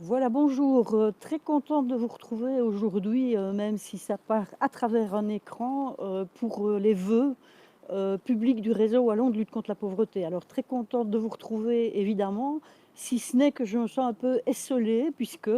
Voilà, bonjour. Très contente de vous retrouver aujourd'hui, même si ça part à travers un écran, pour, les vœux, publics du réseau wallon de lutte contre la pauvreté. Alors très contente de vous retrouver évidemment, si ce n'est que je me sens un peu esseulée puisque,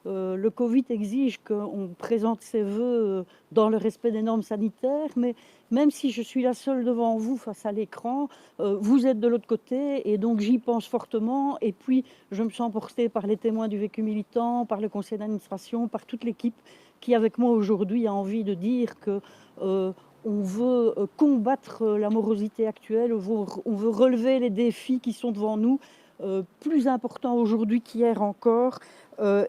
le covid exige qu'on présente ses vœux, dans le respect des normes sanitaires. Mais même si je suis la seule devant vous face à l'écran, vous êtes de l'autre côté et donc j'y pense fortement et puis je me sens portée par les témoins du vécu militant, par le conseil d'administration, par toute l'équipe qui, avec moi aujourd'hui, a envie de dire que on veut combattre la morosité actuelle, on veut relever les défis qui sont devant nous, plus importants aujourd'hui qu'hier encore,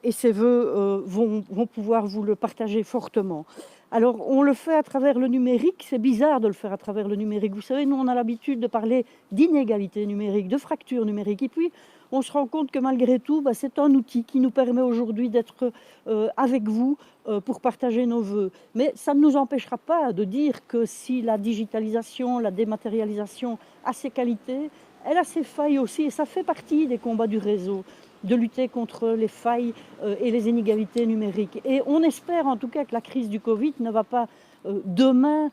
et ces vœux vont pouvoir vous le partager fortement. Alors, on le fait à travers le numérique, c'est bizarre de le faire à travers le numérique. Vous savez, nous, on a l'habitude de parler d'inégalité numérique, de fracture numérique, et puis on se rend compte que malgré tout, bah, c'est un outil qui nous permet aujourd'hui d'être avec vous pour partager nos vœux. Mais ça ne nous empêchera pas de dire que si la digitalisation, la dématérialisation a ses qualités, elle a ses failles aussi, et ça fait partie des combats du réseau, de lutter contre les failles et les inégalités numériques. Et on espère en tout cas que la crise du Covid ne va pas demain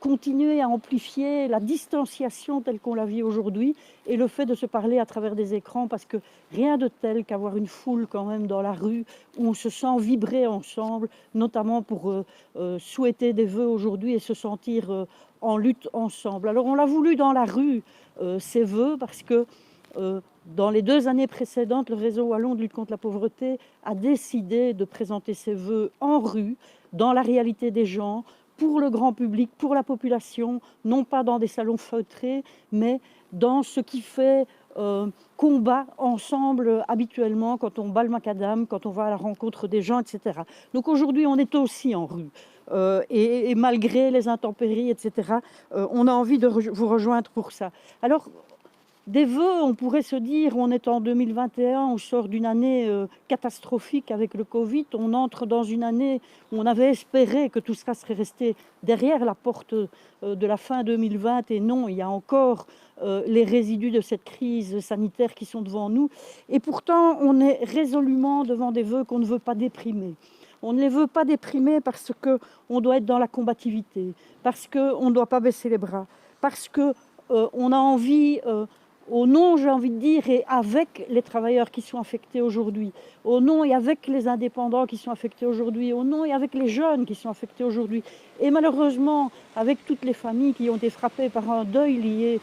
continuer à amplifier la distanciation telle qu'on la vit aujourd'hui et le fait de se parler à travers des écrans, parce que rien de tel qu'avoir une foule quand même dans la rue où on se sent vibrer ensemble, notamment pour souhaiter des vœux aujourd'hui et se sentir en lutte ensemble. Alors on l'a voulu dans la rue, ces vœux, parce que dans les 2 années précédentes, le réseau wallon de lutte contre la pauvreté a décidé de présenter ses vœux en rue, dans la réalité des gens, pour le grand public, pour la population, non pas dans des salons feutrés, mais dans ce qui fait combat ensemble habituellement quand on bat le macadam, quand on va à la rencontre des gens, et cetera. Donc aujourd'hui, on est aussi en rue, et malgré les intempéries, et cetera, on a envie de vous rejoindre pour ça. Alors, des vœux, on pourrait se dire, on est en 2021, on sort d'une année catastrophique avec le Covid, on entre dans une année où on avait espéré que tout ça serait resté derrière la porte de la fin 2020, et non, il y a encore les résidus de cette crise sanitaire qui sont devant nous. Et pourtant, on est résolument devant des vœux qu'on ne veut pas déprimer. On ne les veut pas déprimer parce qu'on doit être dans la combativité, parce qu'on ne doit pas baisser les bras, parce que on a envie, au nom, j'ai envie de dire, et avec les travailleurs qui sont affectés aujourd'hui, au nom et avec les indépendants qui sont affectés aujourd'hui, au nom et avec les jeunes qui sont affectés aujourd'hui, et malheureusement avec toutes les familles qui ont été frappées par un deuil lié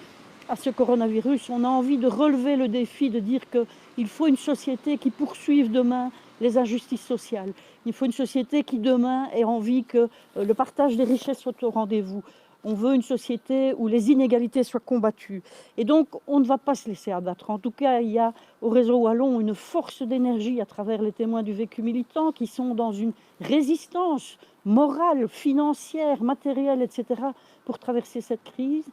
à ce coronavirus, on a envie de relever le défi, de dire qu'il faut une société qui poursuive demain les injustices sociales. Il faut une société qui demain ait envie que le partage des richesses soit au rendez-vous. On veut une société où les inégalités soient combattues. Et donc, on ne va pas se laisser abattre. En tout cas, il y a au réseau wallon une force d'énergie à travers les témoins du vécu militant qui sont dans une résistance morale, financière, matérielle, etc., pour traverser cette crise,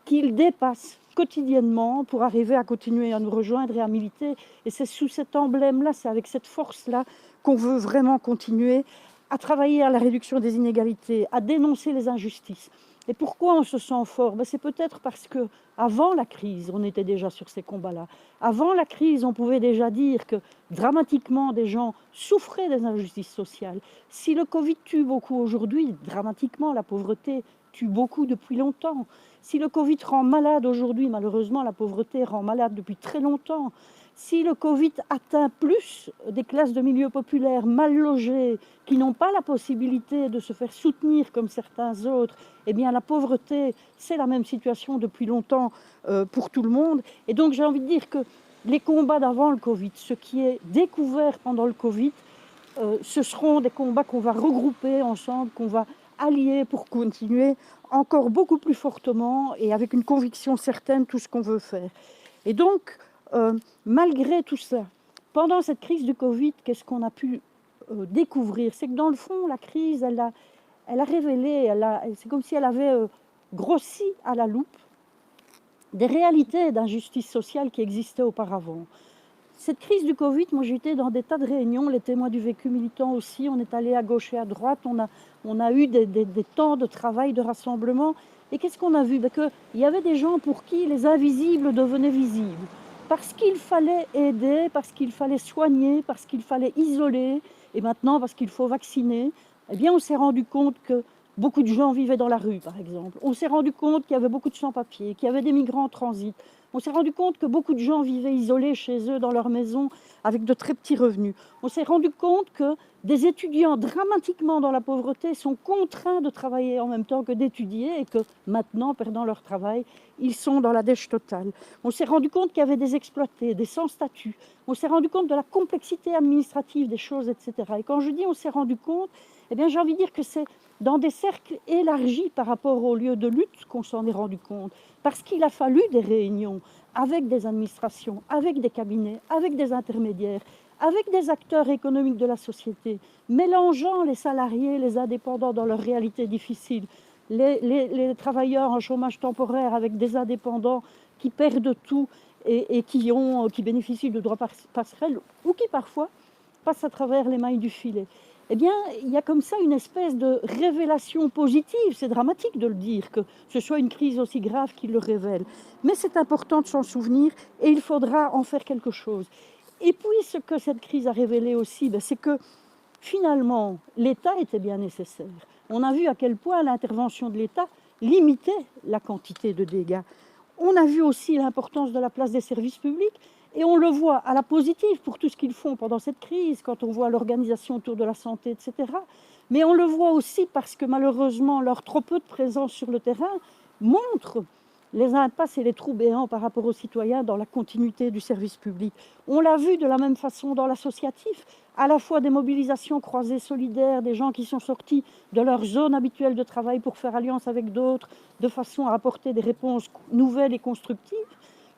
qu'ils dépassent quotidiennement pour arriver à continuer à nous rejoindre et à militer. Et c'est sous cet emblème-là, c'est avec cette force-là qu'on veut vraiment continuer à travailler à la réduction des inégalités, à dénoncer les injustices. Et pourquoi on se sent fort? C'est peut-être parce que avant la crise, on était déjà sur ces combats-là. Avant la crise, on pouvait déjà dire que dramatiquement, des gens souffraient des injustices sociales. Si le Covid tue beaucoup aujourd'hui, dramatiquement, la pauvreté tue beaucoup depuis longtemps. Si le Covid rend malade aujourd'hui, malheureusement, la pauvreté rend malade depuis très longtemps. Si le Covid atteint plus des classes de milieux populaires mal logées, qui n'ont pas la possibilité de se faire soutenir comme certains autres, eh bien la pauvreté, c'est la même situation depuis longtemps pour tout le monde. Et donc j'ai envie de dire que les combats d'avant le Covid, ce qui est découvert pendant le Covid, ce seront des combats qu'on va regrouper ensemble, qu'on va allier pour continuer encore beaucoup plus fortement et avec une conviction certaine tout ce qu'on veut faire. Et donc, malgré tout ça, pendant cette crise du Covid, qu'est-ce qu'on a pu découvrir? C'est que dans le fond, la crise, elle a révélé, c'est comme si elle avait grossi à la loupe des réalités d'injustice sociale qui existaient auparavant. Cette crise du Covid, moi j'étais dans des tas de réunions, les témoins du vécu militant aussi, on est allé à gauche et à droite, on a eu des temps de travail, de rassemblement. Et qu'est-ce qu'on a vu? Qu'il y avait des gens pour qui les invisibles devenaient visibles. parce qu'il fallait aider, parce qu'il fallait soigner, parce qu'il fallait isoler, et maintenant parce qu'il faut vacciner, eh bien on s'est rendu compte que beaucoup de gens vivaient dans la rue, par exemple. On s'est rendu compte qu'il y avait beaucoup de sans-papiers, qu'il y avait des migrants en transit. On s'est rendu compte que beaucoup de gens vivaient isolés chez eux, dans leur maison, avec de très petits revenus. On s'est rendu compte que des étudiants dramatiquement dans la pauvreté sont contraints de travailler en même temps que d'étudier et que maintenant, perdant leur travail, ils sont dans la dèche totale. On s'est rendu compte qu'il y avait des exploités, des sans-statut. On s'est rendu compte de la complexité administrative des choses, etc. Et quand je dis on s'est rendu compte, eh bien j'ai envie de dire que c'est dans des cercles élargis par rapport au lieu de lutte qu'on s'en est rendu compte. Parce qu'il a fallu des réunions avec des administrations, avec des cabinets, avec des intermédiaires, avec des acteurs économiques de la société, mélangeant les salariés, les indépendants dans leur réalité difficile, les travailleurs en chômage temporaire avec des indépendants qui perdent tout et qui bénéficient de droits passerelles ou qui parfois passent à travers les mailles du filet. Eh bien, il y a comme ça une espèce de révélation positive. C'est dramatique de le dire, que ce soit une crise aussi grave qui le révèle. Mais c'est important de s'en souvenir et il faudra en faire quelque chose. Et puis, ce que cette crise a révélé aussi, c'est que finalement, l'État était bien nécessaire. On a vu à quel point l'intervention de l'État limitait la quantité de dégâts. On a vu aussi l'importance de la place des services publics et on le voit à la positive pour tout ce qu'ils font pendant cette crise, quand on voit l'organisation autour de la santé, etc. Mais on le voit aussi parce que malheureusement, leur trop peu de présence sur le terrain montre les impasses et les trous béants par rapport aux citoyens dans la continuité du service public. On l'a vu de la même façon dans l'associatif, à la fois des mobilisations croisées solidaires, des gens qui sont sortis de leur zone habituelle de travail pour faire alliance avec d'autres, de façon à apporter des réponses nouvelles et constructives,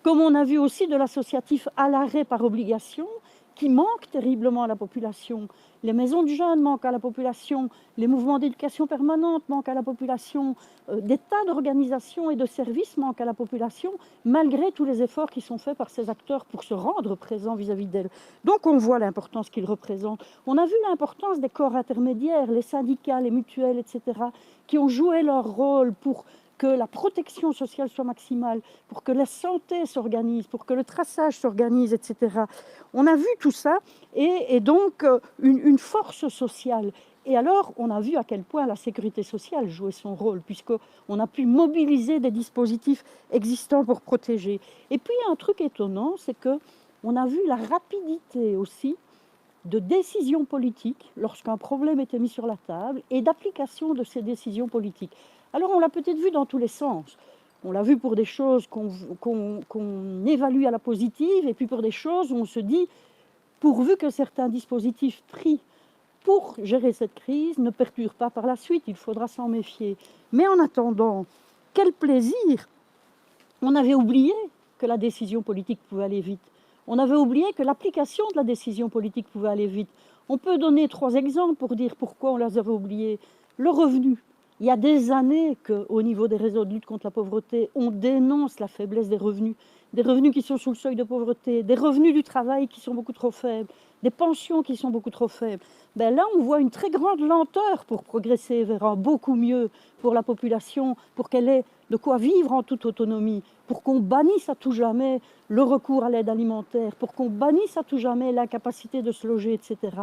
comme on a vu aussi de l'associatif à l'arrêt par obligation, qui manque terriblement à la population. Les maisons de jeunes manquent à la population, les mouvements d'éducation permanente manquent à la population, des tas d'organisations et de services manquent à la population, malgré tous les efforts qui sont faits par ces acteurs pour se rendre présents vis-à-vis d'elles. Donc on voit l'importance qu'ils représentent. On a vu l'importance des corps intermédiaires, les syndicats, les mutuelles, etc., qui ont joué leur rôle pour que la protection sociale soit maximale, pour que la santé s'organise, pour que le traçage s'organise, etc. On a vu tout ça et donc une force sociale. Et alors, on a vu à quel point la sécurité sociale jouait son rôle, puisqu'on a pu mobiliser des dispositifs existants pour protéger. Et puis, un truc étonnant, c'est qu'on a vu la rapidité aussi de décisions politiques lorsqu'un problème était mis sur la table et d'application de ces décisions politiques. Alors on l'a peut-être vu dans tous les sens. On l'a vu pour des choses qu'on évalue à la positive et puis pour des choses où on se dit, pourvu que certains dispositifs pris pour gérer cette crise ne perdurent pas par la suite, il faudra s'en méfier. Mais en attendant, quel plaisir! On avait oublié que la décision politique pouvait aller vite. On avait oublié que l'application de la décision politique pouvait aller vite. On peut donner 3 exemples pour dire pourquoi on les avait oubliés. Le revenu. Il y a des années qu'au niveau des réseaux de lutte contre la pauvreté, on dénonce la faiblesse des revenus qui sont sous le seuil de pauvreté, des revenus du travail qui sont beaucoup trop faibles, des pensions qui sont beaucoup trop faibles. Là, on voit une très grande lenteur pour progresser vers un beaucoup mieux pour la population, pour qu'elle ait de quoi vivre en toute autonomie, pour qu'on bannisse à tout jamais le recours à l'aide alimentaire, pour qu'on bannisse à tout jamais l'incapacité de se loger, etc.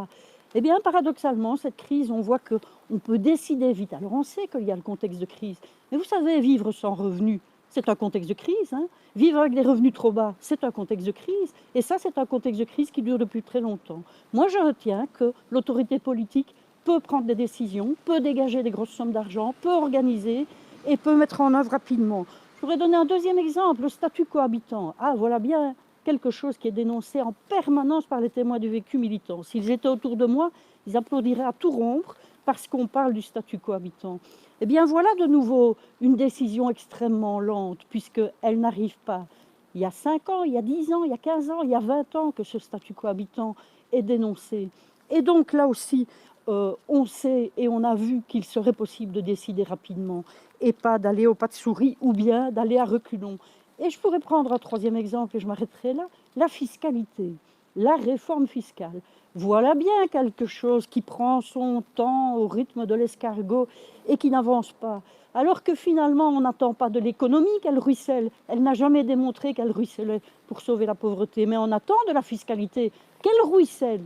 Eh bien, paradoxalement, cette crise, on voit qu'on peut décider vite. Alors, on sait qu'il y a le contexte de crise, mais vous savez, vivre sans revenus, c'est un contexte de crise. Vivre avec des revenus trop bas, c'est un contexte de crise. Et ça, c'est un contexte de crise qui dure depuis très longtemps. Moi, je retiens que l'autorité politique peut prendre des décisions, peut dégager des grosses sommes d'argent, peut organiser et peut mettre en œuvre rapidement. Je pourrais donner un deuxième exemple, le statut cohabitant. Ah, voilà bien quelque chose qui est dénoncé en permanence par les témoins du vécu militant. S'ils étaient autour de moi, ils applaudiraient à tout rompre parce qu'on parle du statut cohabitant. Eh bien, voilà de nouveau une décision extrêmement lente, puisqu'elle n'arrive pas. Il y a 5 ans, il y a 10 ans, il y a 15 ans, il y a 20 ans que ce statut cohabitant est dénoncé. Et donc, là aussi, on sait et on a vu qu'il serait possible de décider rapidement et pas d'aller au pas de souris ou bien d'aller à reculons. Et je pourrais prendre un 3e exemple et je m'arrêterai là, la fiscalité. la réforme fiscale. Voilà bien quelque chose qui prend son temps au rythme de l'escargot et qui n'avance pas. Alors que finalement, on n'attend pas de l'économie qu'elle ruisselle. Elle n'a jamais démontré qu'elle ruisselait pour sauver la pauvreté, mais on attend de la fiscalité qu'elle ruisselle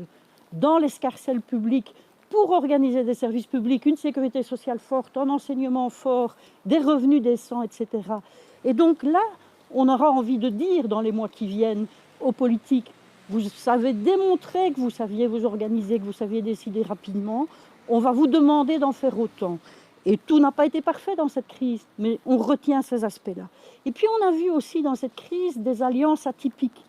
dans l'escarcelle publique pour organiser des services publics, une sécurité sociale forte, un enseignement fort, des revenus décents, etc. Et donc là, on aura envie de dire dans les mois qui viennent aux politiques, vous savez démontrer que vous saviez vous organiser, que vous saviez décider rapidement, on va vous demander d'en faire autant. Et tout n'a pas été parfait dans cette crise, mais on retient ces aspects-là. Et puis on a vu aussi dans cette crise des alliances atypiques.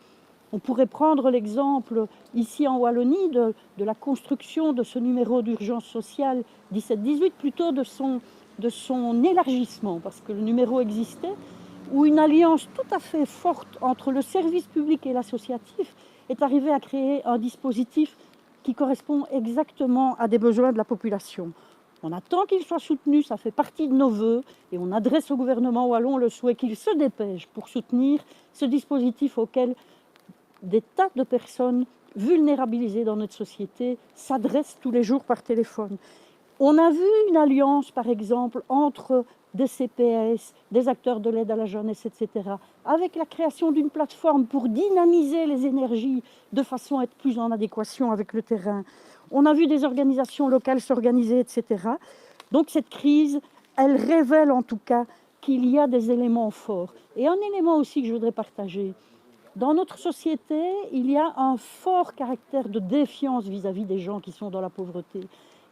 On pourrait prendre l'exemple ici en Wallonie de la construction de ce numéro d'urgence sociale 17-18, plutôt de son élargissement, parce que le numéro existait, où une alliance tout à fait forte entre le service public et l'associatif est arrivée à créer un dispositif qui correspond exactement à des besoins de la population. On attend qu'il soit soutenu, ça fait partie de nos vœux, et on adresse au gouvernement wallon le souhait qu'il se dépêche pour soutenir ce dispositif auquel des tas de personnes vulnérabilisées dans notre société s'adressent tous les jours par téléphone. On a vu une alliance, par exemple, entre des CPS, des acteurs de l'aide à la jeunesse, etc., avec la création d'une plateforme pour dynamiser les énergies de façon à être plus en adéquation avec le terrain. On a vu des organisations locales s'organiser, etc. Donc cette crise, elle révèle en tout cas qu'il y a des éléments forts. Et un élément aussi que je voudrais partager. Dans notre société, il y a un fort caractère de défiance vis-à-vis des gens qui sont dans la pauvreté.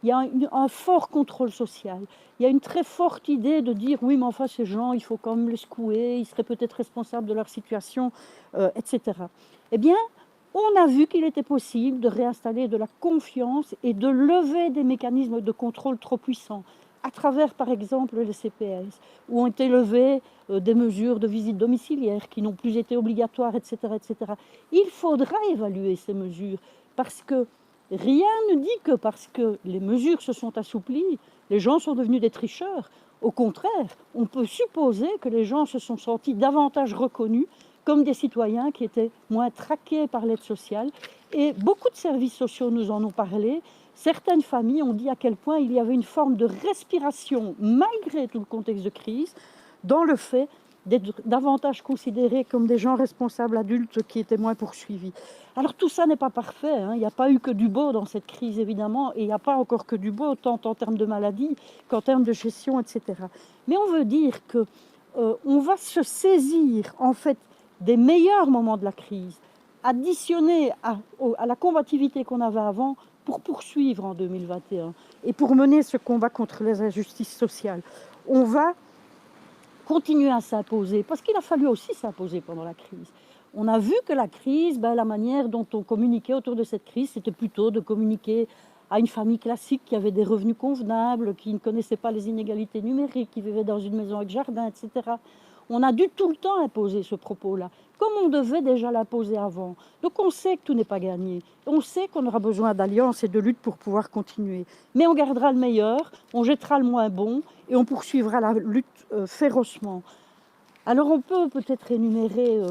Il y a un fort contrôle social. Il y a une très forte idée de dire oui, mais enfin, ces gens, il faut quand même les secouer, ils seraient peut-être responsables de leur situation, etc. Eh bien, on a vu qu'il était possible de réinstaller de la confiance et de lever des mécanismes de contrôle trop puissants, à travers, par exemple, les CPS, où ont été levées des mesures de visite domiciliaire qui n'ont plus été obligatoires, etc., etc. Il faudra évaluer ces mesures, parce que rien ne dit que parce que les mesures se sont assouplies, les gens sont devenus des tricheurs. Au contraire, on peut supposer que les gens se sont sentis davantage reconnus comme des citoyens qui étaient moins traqués par l'aide sociale. Et beaucoup de services sociaux nous en ont parlé. Certaines familles ont dit à quel point il y avait une forme de respiration, malgré tout le contexte de crise, dans le fait d'être davantage considérés comme des gens responsables adultes qui étaient moins poursuivis. Alors tout ça n'est pas parfait, hein. Il n'y a pas eu que du beau dans cette crise, évidemment, et il n'y a pas encore que du beau, tant en termes de maladies qu'en termes de gestion, etc. Mais on veut dire que on va se saisir, en fait, des meilleurs moments de la crise, additionnés à la combativité qu'on avait avant, pour poursuivre en 2021 et pour mener ce combat contre les injustices sociales. On va continuer à s'imposer, parce qu'il a fallu aussi s'imposer pendant la crise. On a vu que la crise, la manière dont on communiquait autour de cette crise, c'était plutôt de communiquer à une famille classique qui avait des revenus convenables, qui ne connaissait pas les inégalités numériques, qui vivait dans une maison avec jardin, etc. On a dû tout le temps imposer ce propos-là, comme on devait déjà l'imposer avant. Donc on sait que tout n'est pas gagné. On sait qu'on aura besoin d'alliances et de luttes pour pouvoir continuer. Mais on gardera le meilleur, on jettera le moins bon et on poursuivra la lutte férocement. Alors on peut peut-être énumérer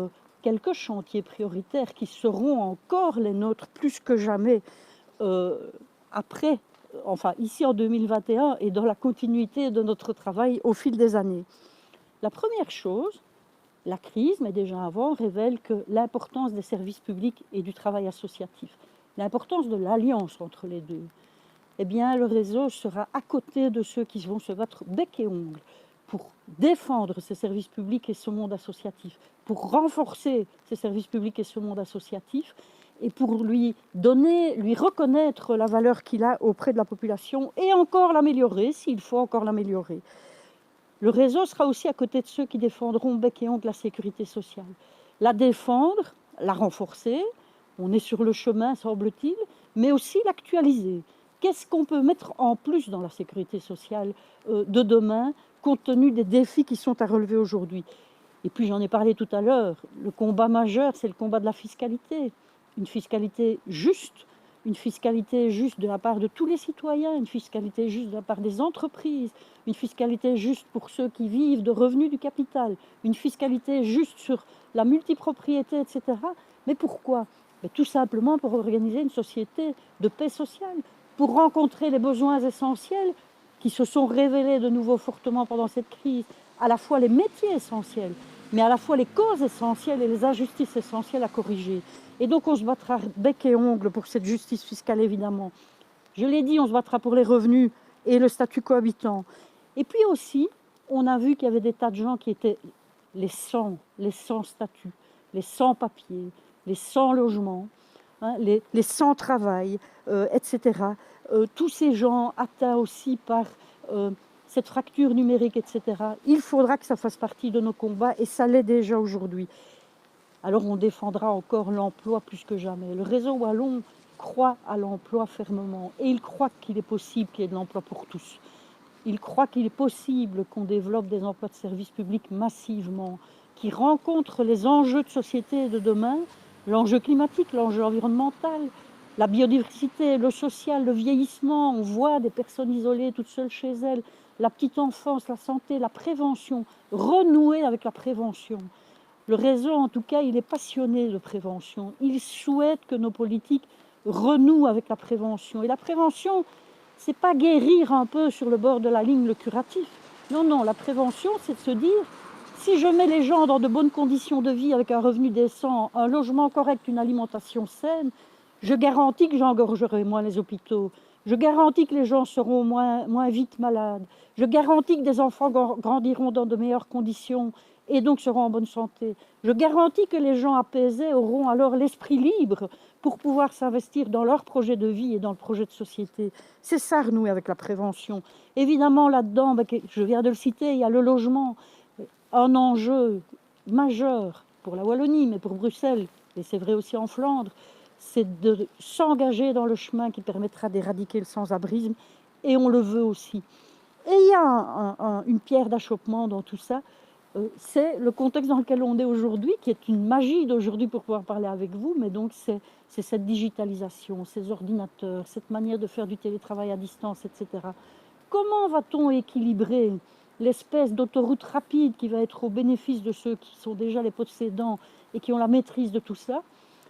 quelques chantiers prioritaires qui seront encore les nôtres plus que jamais après, enfin ici en 2021 et dans la continuité de notre travail au fil des années. La première chose, la crise, mais déjà avant, révèle que l'importance des services publics et du travail associatif, l'importance de l'alliance entre les deux, eh bien, le réseau sera à côté de ceux qui vont se battre bec et ongles pour défendre ces services publics et ce monde associatif, pour renforcer ces services publics et ce monde associatif, et pour lui reconnaître la valeur qu'il a auprès de la population et encore l'améliorer, s'il faut encore l'améliorer. Le réseau sera aussi à côté de ceux qui défendront bec et ongles la sécurité sociale. La défendre, la renforcer, on est sur le chemin, semble-t-il, mais aussi l'actualiser. Qu'est-ce qu'on peut mettre en plus dans la sécurité sociale de demain, compte tenu des défis qui sont à relever aujourd'hui? Et puis j'en ai parlé tout à l'heure, le combat majeur, c'est le combat de la fiscalité. Une fiscalité juste de la part de tous les citoyens, une fiscalité juste de la part des entreprises, une fiscalité juste pour ceux qui vivent de revenus du capital, une fiscalité juste sur la multipropriété, etc. Mais pourquoi ? Mais tout simplement pour organiser une société de paix sociale, pour rencontrer les besoins essentiels qui se sont révélés de nouveau fortement pendant cette crise, à la fois les métiers essentiels, mais à la fois les causes essentielles et les injustices essentielles à corriger. Et donc on se battra bec et ongle pour cette justice fiscale, évidemment. Je l'ai dit, on se battra pour les revenus et le statut cohabitant. Et puis aussi, on a vu qu'il y avait des tas de gens qui étaient les sans statut, les sans papier, les sans logement, hein, les sans travail, etc. Tous ces gens atteints aussi par cette fracture numérique, etc. Il faudra que ça fasse partie de nos combats et ça l'est déjà aujourd'hui. Alors on défendra encore l'emploi plus que jamais. Le réseau wallon croit à l'emploi fermement et il croit qu'il est possible qu'il y ait de l'emploi pour tous. Il croit qu'il est possible qu'on développe des emplois de services publics massivement, qui rencontrent les enjeux de société de demain, l'enjeu climatique, l'enjeu environnemental, la biodiversité, le social, le vieillissement. On voit des personnes isolées toutes seules chez elles, la petite enfance, la santé, la prévention, renouer avec la prévention. Le réseau, en tout cas, il est passionné de prévention. Il souhaite que nos politiques renouent avec la prévention. Et la prévention, c'est pas guérir un peu sur le bord de la ligne le curatif. Non, non, la prévention, c'est de se dire, si je mets les gens dans de bonnes conditions de vie avec un revenu décent, un logement correct, une alimentation saine, je garantis que j'engorgerai moins les hôpitaux. Je garantis que les gens seront moins vite malades. Je garantis que des enfants grandiront dans de meilleures conditions et donc seront en bonne santé. Je garantis que les gens apaisés auront alors l'esprit libre pour pouvoir s'investir dans leur projet de vie et dans le projet de société. C'est ça, renouer avec la prévention. Évidemment, là-dedans, je viens de le citer, il y a le logement, un enjeu majeur pour la Wallonie, mais pour Bruxelles, et c'est vrai aussi en Flandre, c'est de s'engager dans le chemin qui permettra d'éradiquer le sans-abrisme, et on le veut aussi. Et il y a une pierre d'achoppement dans tout ça, c'est le contexte dans lequel on est aujourd'hui, qui est une magie d'aujourd'hui pour pouvoir parler avec vous, mais donc c'est cette digitalisation, ces ordinateurs, cette manière de faire du télétravail à distance, etc. Comment va-t-on équilibrer l'espèce d'autoroute rapide qui va être au bénéfice de ceux qui sont déjà les possédants et qui ont la maîtrise de tout ça,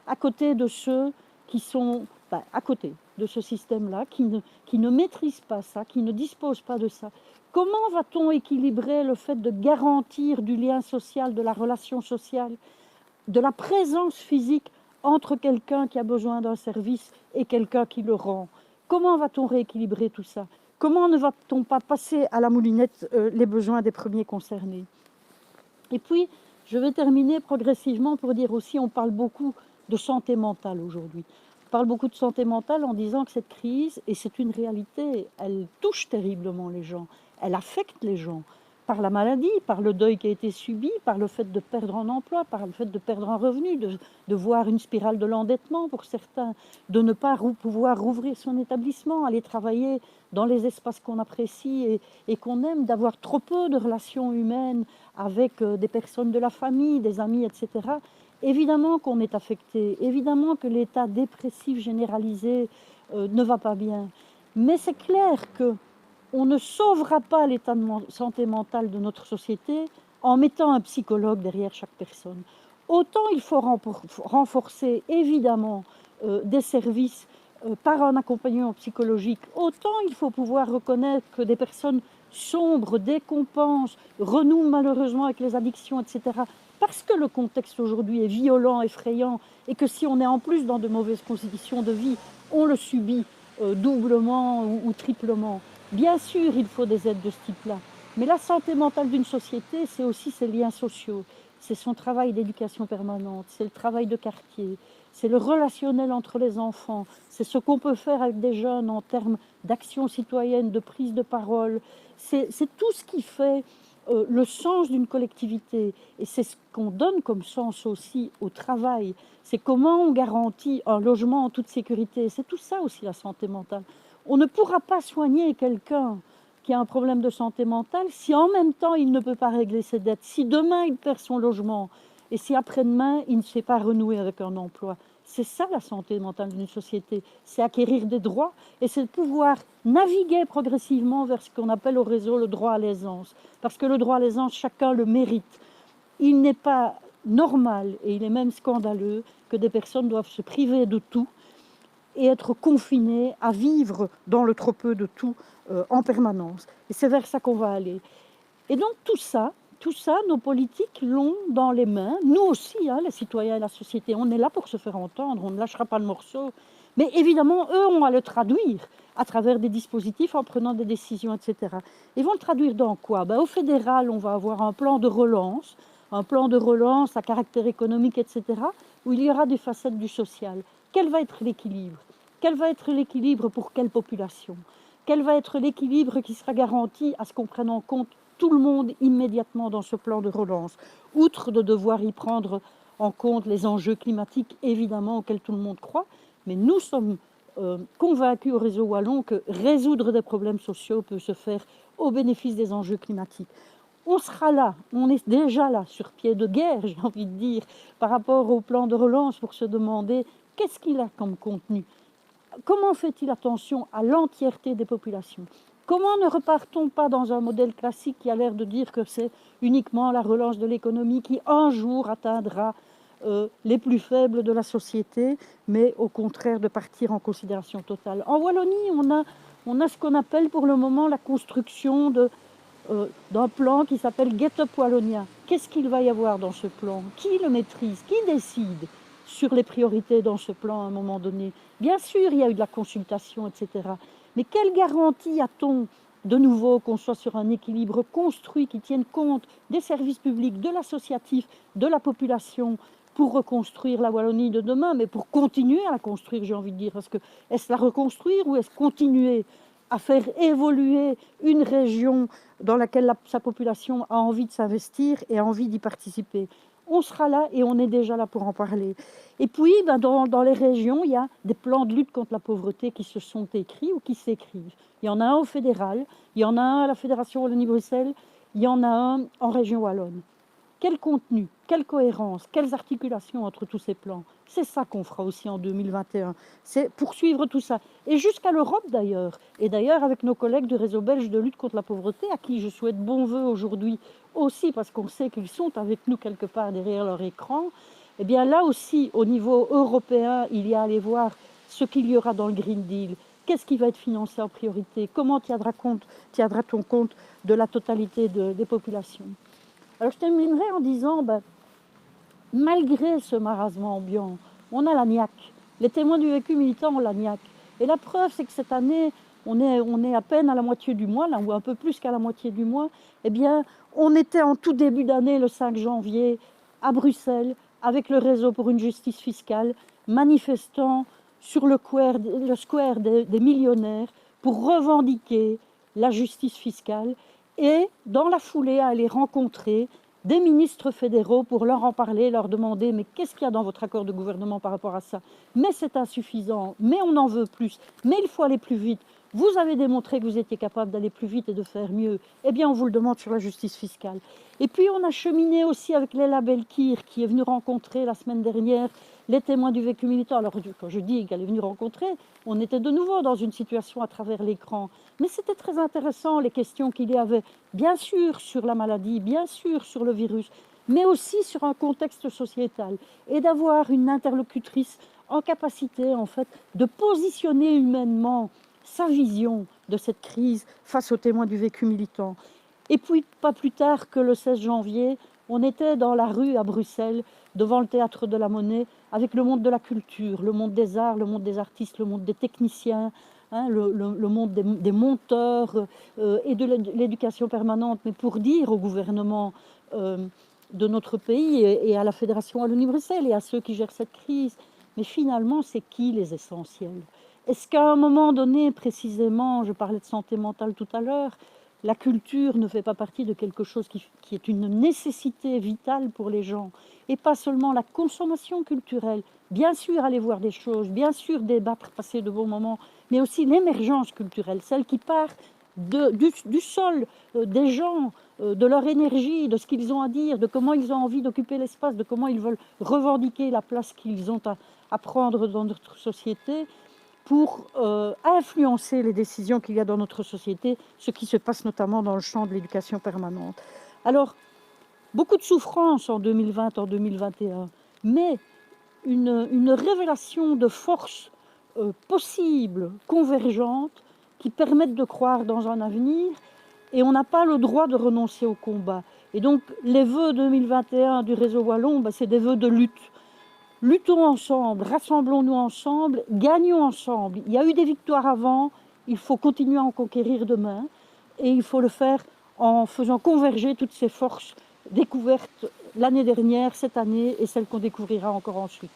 à côté de ceux qui sont à côté de ce système-là, qui ne maîtrisent pas ça, qui ne disposent pas de ça. Comment va-t-on équilibrer le fait de garantir du lien social, de la relation sociale, de la présence physique entre quelqu'un qui a besoin d'un service et quelqu'un qui le rend? Comment va-t-on rééquilibrer tout ça? Comment ne va-t-on pas passer à la moulinette les besoins des premiers concernés? Et puis, je vais terminer progressivement pour dire aussi, on parle beaucoup de santé mentale aujourd'hui. On parle beaucoup de santé mentale en disant que cette crise, et c'est une réalité, elle touche terriblement les gens, elle affecte les gens par la maladie, par le deuil qui a été subi, par le fait de perdre un emploi, par le fait de perdre un revenu, de voir une spirale de l'endettement pour certains, de ne pas pouvoir rouvrir son établissement, aller travailler dans les espaces qu'on apprécie et qu'on aime, d'avoir trop peu de relations humaines avec des personnes de la famille, des amis, etc. Évidemment qu'on est affecté, évidemment que l'état dépressif généralisé ne va pas bien. Mais c'est clair qu'on ne sauvera pas l'état de santé mentale de notre société en mettant un psychologue derrière chaque personne. Autant il faut renforcer évidemment des services par un accompagnement psychologique, autant il faut pouvoir reconnaître que des personnes sombres, décompensent, renouent malheureusement avec les addictions, etc. Parce que le contexte aujourd'hui est violent, effrayant, et que si on est en plus dans de mauvaises conditions de vie, on le subit doublement ou triplement. Bien sûr, il faut des aides de ce type-là. Mais la santé mentale d'une société, c'est aussi ses liens sociaux, c'est son travail d'éducation permanente, c'est le travail de quartier, c'est le relationnel entre les enfants, c'est ce qu'on peut faire avec des jeunes en termes d'action citoyenne, de prise de parole. C'est tout ce qui fait le sens d'une collectivité. Et c'est ce qu'on donne comme sens aussi au travail. C'est comment on garantit un logement en toute sécurité. C'est tout ça aussi la santé mentale. On ne pourra pas soigner quelqu'un qui a un problème de santé mentale si en même temps il ne peut pas régler ses dettes, si demain il perd son logement et si après-demain il ne sait pas renouer avec un emploi. C'est ça la santé mentale d'une société, c'est acquérir des droits et c'est de pouvoir naviguer progressivement vers ce qu'on appelle au réseau le droit à l'aisance. Parce que le droit à l'aisance, chacun le mérite. Il n'est pas normal et il est même scandaleux que des personnes doivent se priver de tout et être confinées à vivre dans le trop-peu de tout en permanence. Et c'est vers ça qu'on va aller. Et donc tout ça, nos politiques l'ont dans les mains. Nous aussi, hein, les citoyens et la société, on est là pour se faire entendre, on ne lâchera pas le morceau. Mais évidemment, eux ont à le traduire à travers des dispositifs, en prenant des décisions, etc. Ils vont le traduire dans quoi? Au fédéral, on va avoir un plan de relance à caractère économique, etc., où il y aura des facettes du social. Quel va être l'équilibre? Quel va être l'équilibre pour quelle population? Quel va être l'équilibre qui sera garanti à ce qu'on prenne en compte tout le monde immédiatement dans ce plan de relance, outre de devoir y prendre en compte les enjeux climatiques, évidemment, auxquels tout le monde croit, mais nous sommes convaincus au réseau Wallon que résoudre des problèmes sociaux peut se faire au bénéfice des enjeux climatiques. On sera là, on est déjà là, sur pied de guerre, j'ai envie de dire, par rapport au plan de relance, pour se demander qu'est-ce qu'il a comme contenu. Comment fait-il attention à l'entièreté des populations? Comment ne repartons pas dans un modèle classique qui a l'air de dire que c'est uniquement la relance de l'économie qui un jour atteindra les plus faibles de la société, mais au contraire de partir en considération totale. En Wallonie, on a ce qu'on appelle pour le moment la construction d'un plan qui s'appelle Get Up Wallonia. Qu'est-ce qu'il va y avoir dans ce plan? Qui le maîtrise? Qui décide sur les priorités dans ce plan à un moment donné? Bien sûr, il y a eu de la consultation, etc. Mais quelle garantie a-t-on de nouveau qu'on soit sur un équilibre construit qui tienne compte des services publics, de l'associatif, de la population pour reconstruire la Wallonie de demain, mais pour continuer à la construire, j'ai envie de dire. Parce que est-ce la reconstruire ou est-ce continuer à faire évoluer une région dans laquelle sa population a envie de s'investir et a envie d'y participer? On sera là et on est déjà là pour en parler. Et puis, dans les régions, il y a des plans de lutte contre la pauvreté qui se sont écrits ou qui s'écrivent. Il y en a un au fédéral, il y en a un à la Fédération Wallonie-Bruxelles, il y en a un en région wallonne. Quel contenu, quelle cohérence, quelles articulations entre tous ces plans? C'est ça qu'on fera aussi en 2021. C'est poursuivre tout ça. Et jusqu'à l'Europe d'ailleurs. Et d'ailleurs avec nos collègues du réseau belge de lutte contre la pauvreté, à qui je souhaite bon vœu aujourd'hui aussi, parce qu'on sait qu'ils sont avec nous quelque part derrière leur écran. Eh bien là aussi, au niveau européen, il y a à aller voir ce qu'il y aura dans le Green Deal. Qu'est-ce qui va être financé en priorité? Comment tiendra-t-on compte de la totalité des populations? Alors je terminerai en disant, malgré ce marasme ambiant, on a la niaque. Les témoins du vécu militant ont la niaque. Et la preuve, c'est que cette année, on est à peine à la moitié du mois, là, ou un peu plus qu'à la moitié du mois. Eh bien, on était en tout début d'année, le 5 janvier, à Bruxelles, avec le réseau pour une justice fiscale, manifestant sur le square des millionnaires pour revendiquer la justice fiscale et, dans la foulée, à aller rencontrer des ministres fédéraux pour leur en parler, leur demander mais qu'est-ce qu'il y a dans votre accord de gouvernement par rapport à ça? Mais c'est insuffisant, mais on en veut plus, mais il faut aller plus vite. Vous avez démontré que vous étiez capable d'aller plus vite et de faire mieux. Eh bien, on vous le demande sur la justice fiscale. Et puis, on a cheminé aussi avec Léla Belkir, qui est venue rencontrer la semaine dernière les témoins du vécu militant. Alors, quand je dis qu'elle est venue rencontrer, on était de nouveau dans une situation à travers l'écran. Mais c'était très intéressant, les questions qu'il y avait, bien sûr sur la maladie, bien sûr sur le virus, mais aussi sur un contexte sociétal. Et d'avoir une interlocutrice en capacité, en fait, de positionner humainement sa vision de cette crise face aux témoins du vécu militant. Et puis, pas plus tard que le 16 janvier, on était dans la rue à Bruxelles, devant le Théâtre de la Monnaie, avec le monde de la culture, le monde des arts, le monde des artistes, le monde des techniciens, le monde des monteurs et de l'éducation permanente, mais pour dire au gouvernement de notre pays et à la Fédération Wallonie-Bruxelles et à ceux qui gèrent cette crise, mais finalement, c'est qui les essentiels? Est-ce qu'à un moment donné, précisément, je parlais de santé mentale tout à l'heure, la culture ne fait pas partie de quelque chose qui est une nécessité vitale pour les gens, et pas seulement la consommation culturelle. Bien sûr, aller voir des choses, bien sûr, débattre, passer de bons moments, mais aussi l'émergence culturelle, celle qui part du sol, des gens, de leur énergie, de ce qu'ils ont à dire, de comment ils ont envie d'occuper l'espace, de comment ils veulent revendiquer la place qu'ils ont à prendre dans notre société, pour influencer les décisions qu'il y a dans notre société, ce qui se passe notamment dans le champ de l'éducation permanente. Alors, Beaucoup de souffrance en 2020, en 2021, mais une révélation de forces possibles, convergentes, qui permettent de croire dans un avenir, et on n'a pas le droit de renoncer au combat. Et donc les vœux 2021 du réseau wallon, c'est des vœux de lutte. Luttons ensemble, rassemblons-nous ensemble, gagnons ensemble. Il y a eu des victoires avant, il faut continuer à en conquérir demain, et il faut le faire en faisant converger toutes ces forces découvertes l'année dernière, cette année, et celles qu'on découvrira encore ensuite.